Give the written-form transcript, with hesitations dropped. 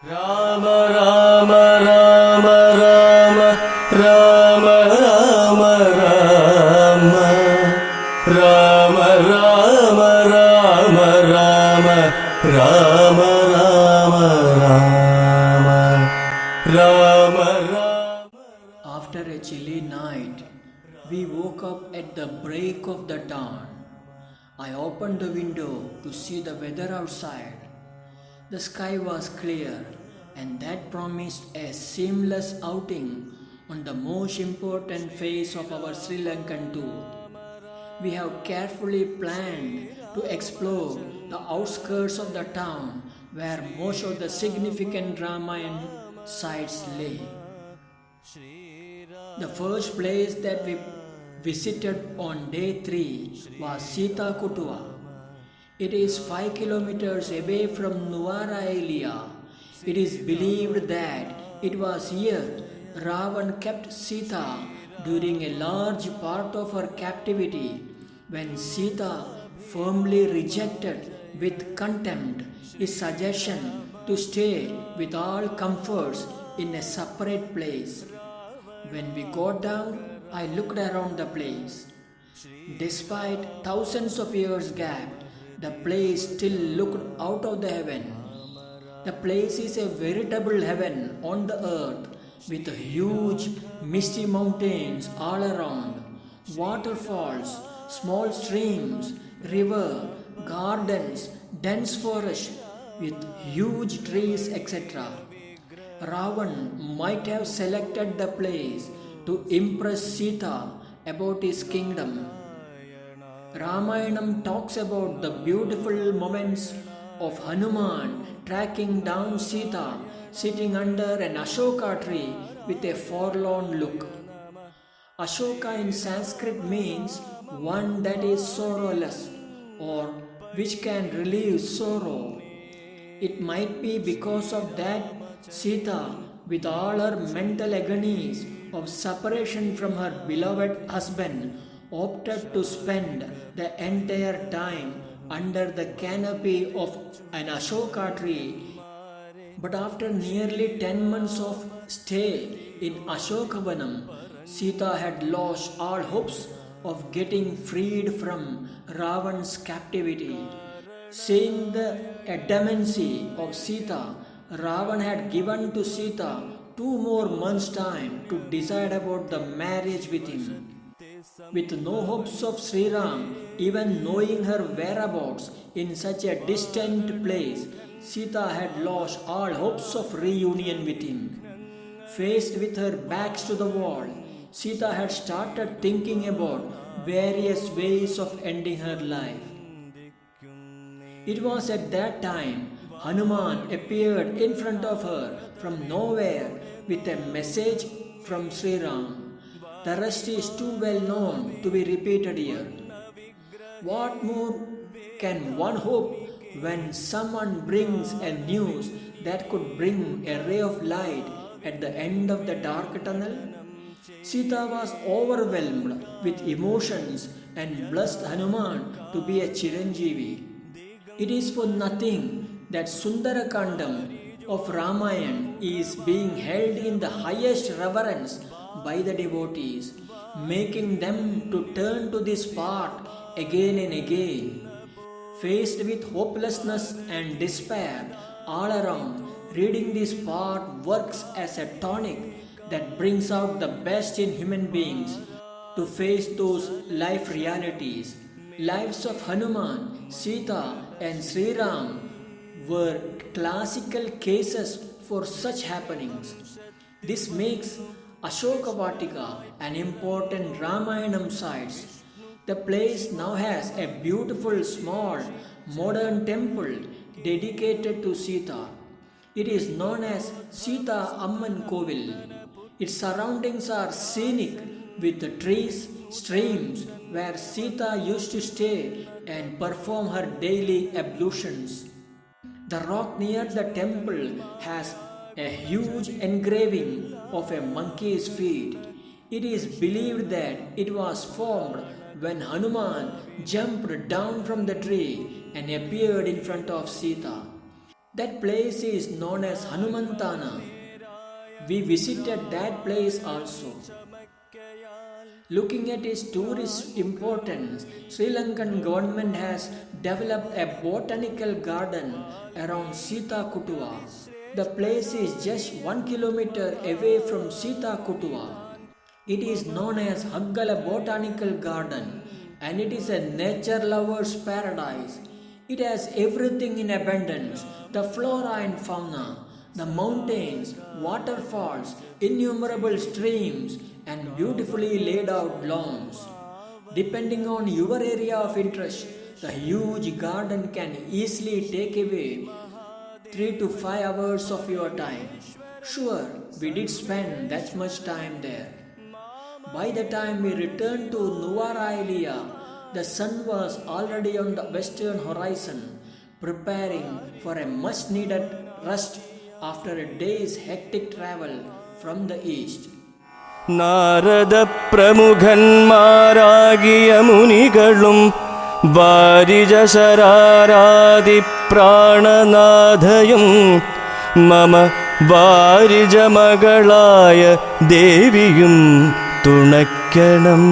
Rama Rama Rama Rama Rama Rama Rama Rama Rama Rama Rama Rama Rama Rama Rama. After a chilly night, we woke up at the break of the dawn. I opened the window to see the weather outside. The sky was clear, and that promised a seamless outing on the most important phase of our Sri Lankan tour. We have carefully planned to explore the outskirts of the town where most of the significant Ramayan sites lay. The first place that we visited on day 3 was Sita Kutua. It is 5 kilometers away from Nuwara area. It is believed that it was here Ravan kept Sita during a large part of her captivity, when Sita firmly rejected with contempt his suggestion to stay with all comforts in a separate place. When we got down, I looked around the place. Despite thousands of years gap, the place still looked out of the heaven. The place is a veritable heaven on the earth, with huge misty mountains all around, waterfalls, small streams, river, gardens, dense forest with huge trees, etc. Ravan might have selected the place to impress Sita about his kingdom. Ramayanam talks about the beautiful moments of Hanuman tracking down Sita sitting under an Ashoka tree with a forlorn look. Ashoka in Sanskrit means one that is sorrowless or which can relieve sorrow. It might be because of that Sita, with all her mental agonies of separation from her beloved husband, opted to spend the entire time under the canopy of an Ashoka tree. But after nearly 10 months of stay in Ashokavanam, Sita had lost all hopes of getting freed from Ravan's captivity. Seeing the adamantcy of Sita, Ravan had given to Sita 2 more months' time to decide about the marriage with him. With no hopes of Sri Ram even knowing her whereabouts in such a distant place, Sita had lost all hopes of reunion with him. Faced with her backs to the wall, Sita had started thinking about various ways of ending her life. It was at that time Hanuman appeared in front of her from nowhere with a message from Sri Ram. The rest is too well known to be repeated here. What more can one hope when someone brings a news that could bring a ray of light at the end of the dark tunnel? Sita was overwhelmed with emotions and blessed Hanuman to be a Chiranjeevi. It is for nothing that Sundarakandam of Ramayan is being held in the highest reverence by the devotees, making them to turn to this part again and again. Faced with hopelessness and despair all around, reading this part works as a tonic that brings out the best in human beings to face those life realities. Lives of Hanuman, Sita and Sri Ram were classical cases for such happenings. This makes Ashoka Vatika an important Ramayanam site. The place now has a beautiful small modern temple dedicated to Sita. It is known as Sita Amman Kovil. Its surroundings are scenic with the trees, streams where Sita used to stay and perform her daily ablutions. The rock near the temple has a huge engraving of a monkey's feet. It is believed that it was formed when Hanuman jumped down from the tree and appeared in front of Sita. That place is known as Hanumantana. We visited that place also. Looking at its tourist importance, Sri Lankan government has developed a botanical garden around Sita Kutua. The place is just 1 kilometer away from Sita Kutua. It is known as Haggala Botanical Garden and it is a nature lover's paradise. It has everything in abundance, the flora and fauna, the mountains, waterfalls, innumerable streams, and beautifully laid out lawns. Depending on your area of interest, the huge garden can easily take away 3 to 5 hours of your time. Sure, we did spend that much time there. By the time we returned to Nuwara the sun was already on the western horizon, preparing for a much needed rest after a day's hectic travel from the east. Narada പ്രമുഖന്മാരാകിയ മുനികളും വാരിജശരാരാദി പ്രാണനാഥയും മമ വാരിജമകളായ ദേവിയും തുണയ്ക്കണം.